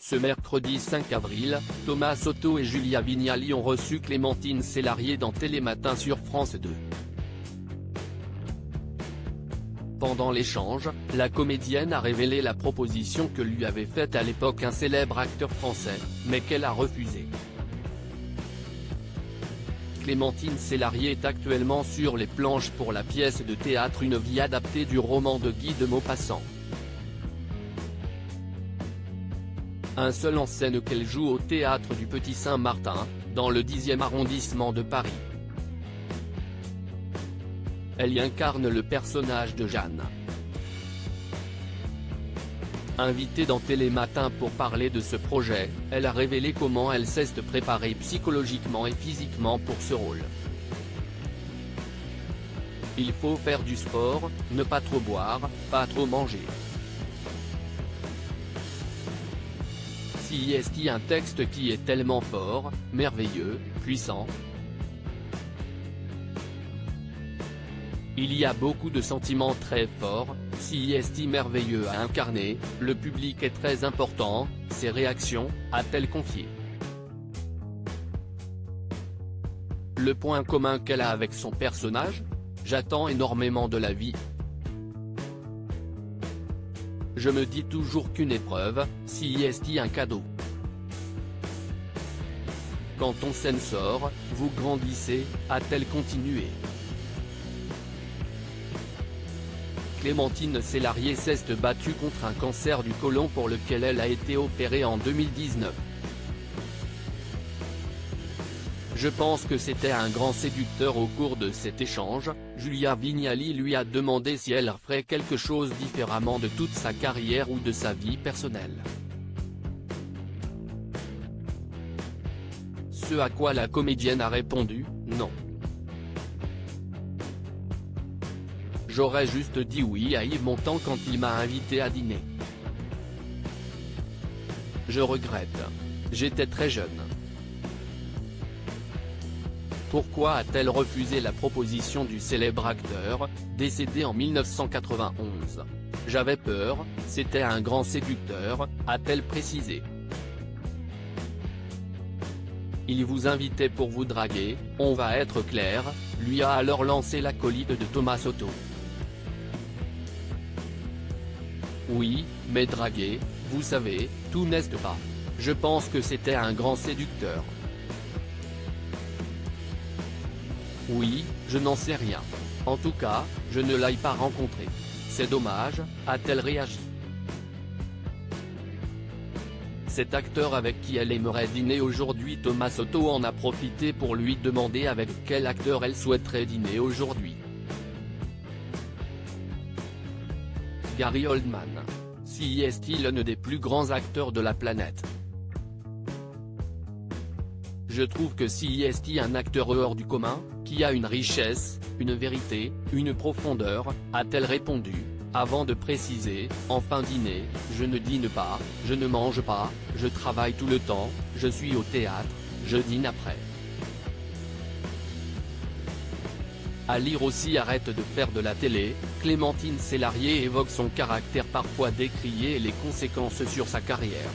Ce mercredi 5 avril, Thomas Soto et Julia Vignali ont reçu Clémentine Célarié dans Télématin sur France 2. Pendant l'échange, la comédienne a révélé la proposition que lui avait faite à l'époque un célèbre acteur français, mais qu'elle a refusé. Clémentine Célarié est actuellement sur les planches pour la pièce de théâtre Une vie adaptée du roman de Guy de Maupassant. Un seul en scène qu'elle joue au théâtre du Petit Saint-Martin, dans le 10e arrondissement de Paris. Elle y incarne le personnage de Jeanne. Invitée dans Télématin pour parler de ce projet, elle a révélé comment elle s'est préparée psychologiquement et physiquement pour ce rôle. Il faut faire du sport, ne pas trop boire, pas trop manger. Si est un texte qui est tellement fort, merveilleux, puissant. Il y a beaucoup de sentiments très forts, si est merveilleux à incarner, le public est très important, ses réactions, a-t-elle confié. Le point commun qu'elle a avec son personnage ? J'attends énormément de la vie. Je me dis toujours qu'une épreuve, si est un cadeau. Quand on scène sort, vous grandissez, a-t-elle continué. Clémentine Célarié s'est battue contre un cancer du côlon pour lequel elle a été opérée en 2019. Je pense que c'était un grand séducteur. Au cours de cet échange, Julia Vignali lui a demandé si elle ferait quelque chose différemment de toute sa carrière ou de sa vie personnelle. Ce à quoi la comédienne a répondu, non. J'aurais juste dit oui à Yves Montand quand il m'a invité à dîner. Je regrette. J'étais très jeune. Pourquoi a-t-elle refusé la proposition du célèbre acteur, décédé en 1991 ? J'avais peur, c'était un grand séducteur, a-t-elle précisé. Il vous invitait pour vous draguer, on va être clair, lui a alors lancé l'acolyte de Thomas Soto. Oui, mais draguer, vous savez, tout n'est pas. Je pense que c'était un grand séducteur. Oui, je n'en sais rien. En tout cas, je ne l'ai pas rencontré. C'est dommage, a-t-elle réagi. Cet acteur avec qui elle aimerait dîner aujourd'hui, Thomas Soto en a profité pour lui demander avec quel acteur elle souhaiterait dîner aujourd'hui. Gary Oldman. Si est-il l'un des plus grands acteurs de la planète. Je trouve que si est un acteur hors du commun, qui a une richesse, une vérité, une profondeur, a-t-elle répondu, avant de préciser, enfin dîner, je ne dîne pas, je ne mange pas, je travaille tout le temps, je suis au théâtre, je dîne après. À lire aussi Arrête de faire de la télé, Clémentine Célarié évoque son caractère parfois décrié et les conséquences sur sa carrière.